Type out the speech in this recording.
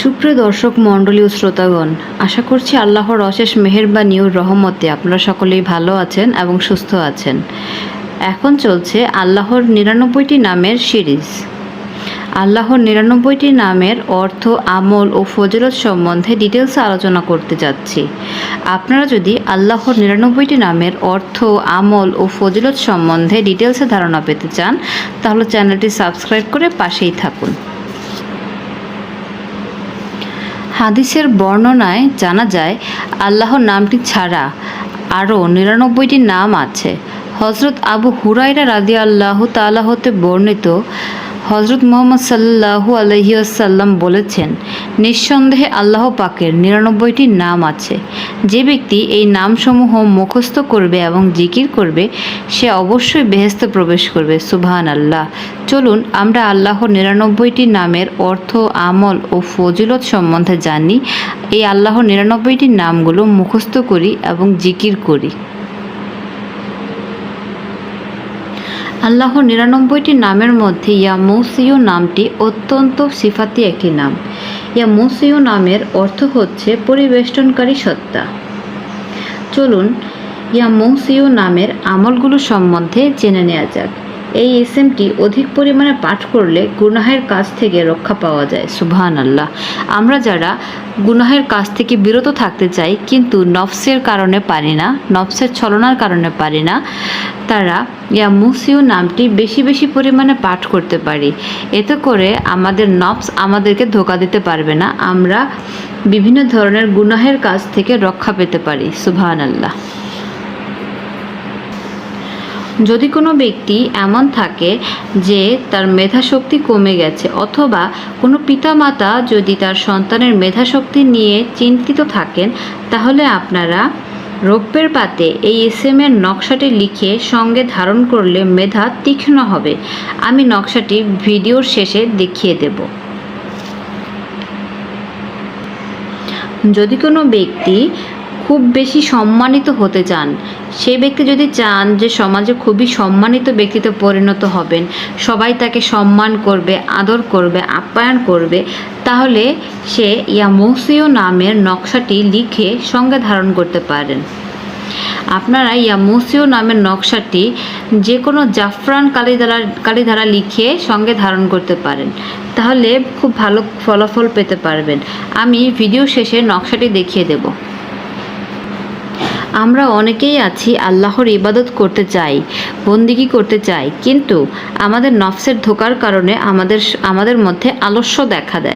সুপ্রিয় দর্শক মণ্ডলী ও শ্রোতাগণ, আশা করছি আল্লাহর অশেষ মেহেরবানি ও রহমতে আপনারা সকলেই ভালো আছেন এবং সুস্থ আছেন। এখন চলছে আল্লাহর ৯৯টি নামের সিরিজ। আল্লাহর ৯৯টি নামের অর্থ, আমল ও ফজিলত সম্বন্ধে ডিটেলসে আলোচনা করতে যাচ্ছি। আপনারা যদি আল্লাহর ৯৯টি নামের অর্থ, আমল ও ফজিলত সম্বন্ধে ডিটেলসে ধারণা পেতে চান, তাহলে চ্যানেলটি সাবস্ক্রাইব করে পাশেই থাকুন। হাদিসের বর্ণনায় জানা যায়, আল্লাহর নামটি ছাড়া আরও ৯৯টি নাম আছে। হজরত আবু হুরায়রা রাদিয়াল্লাহু তাআলা হতে বর্ণিত, হজরত মুহাম্মদ সাল্লাল্লাহু আলাইহি ওয়াসাল্লাম বলেছেন, নিঃসন্দেহে আল্লাহ পাকের ৯৯টি নাম আছে। যে ব্যক্তি এই নামসমূহ মুখস্থ করবে এবং জিকির করবে, সে অবশ্যই বেহেশতে প্রবেশ করবে। সুবহানাল্লাহ। চলুন আমরা আল্লাহর ৯৯টি নামের অর্থ, আমল ও ফজিলত সম্বন্ধে জানি। এই আল্লাহর ৯৯টি নামগুলো মুখস্থ করি এবং জিকির করি। আল্লাহর ৯৯টি নামের মধ্যে ইয়া মুসিউ নামটি অত্যন্ত সিফাতি একটি নাম। ইয়া মুসিউ নামের অর্থ হচ্ছে পরিবেষ্টনকারী সত্তা। চলুন ইয়া মুসিউ নামের আমলগুলো সম্বন্ধে জেনে নেওয়া যাক। এই ইসিমটি অধিক পরিমাণে পাঠ করলে গুনাহের কাজ থেকে রক্ষা পাওয়া যায়। সুবহানাল্লাহ। আমরা যারা গুনাহের কাজ থেকে বিরত থাকতে চাই কিন্তু নফসের কারণে পারি না, নফসের ছলনার কারণে পারি না, তারা ইয়া মুসিউ নামটি বেশি বেশি পরিমাণে পাঠ করতে পারি। এতে করে আমাদের নফস আমাদেরকে ধোঁকা দিতে পারবে না, আমরা বিভিন্ন ধরনের গুনাহের কাজ থেকে রক্ষা পেতে পারি। সুবহানাল্লাহ। যদি কোনো ব্যক্তি এমন থাকে যে তার মেধাশক্তি কমে গেছে, অথবা কোনো পিতামাতা যদি তার সন্তানের মেধাশক্তি নিয়ে চিন্তিত থাকেন, তাহলে আপনারা রৌপ্যের পাতে এই ইসিমের নকশাটি লিখে সঙ্গে ধারণ করলে মেধা তীক্ষ্ণ হবে। আমি নকশাটি ভিডিওর শেষে দেখিয়ে দেব। যদি কোনো ব্যক্তি খুব বেশি সম্মানিত হতে চান, সেই ব্যক্তি যদি চান যে সমাজে খুবই সম্মানিত ব্যক্তিতে পরিণত হবেন, সবাই তাকে সম্মান করবে, আদর করবে, আপ্যায়ন করবে, তাহলে সে ইয়া মুসিউ নামের নকশাটি লিখে সঙ্গে ধারণ করতে পারেন। আপনারা ইয়া মুসিউ নামের নকশাটি যে কোনো জাফরান কালি দ্বারা লিখে সঙ্গে ধারণ করতে পারেন, তাহলে খুব ভালো ফলাফল পেতে পারবেন। আমি ভিডিও শেষে নকশাটি দেখিয়ে দেব। আমরা অনেকেই আছি আল্লাহর ইবাদত করতে চাই, বন্দিগি করতে চাই, কিন্তু আমাদের নফসের ধোঁকার কারণে আমাদের মধ্যে আলস্য দেখা দেয়।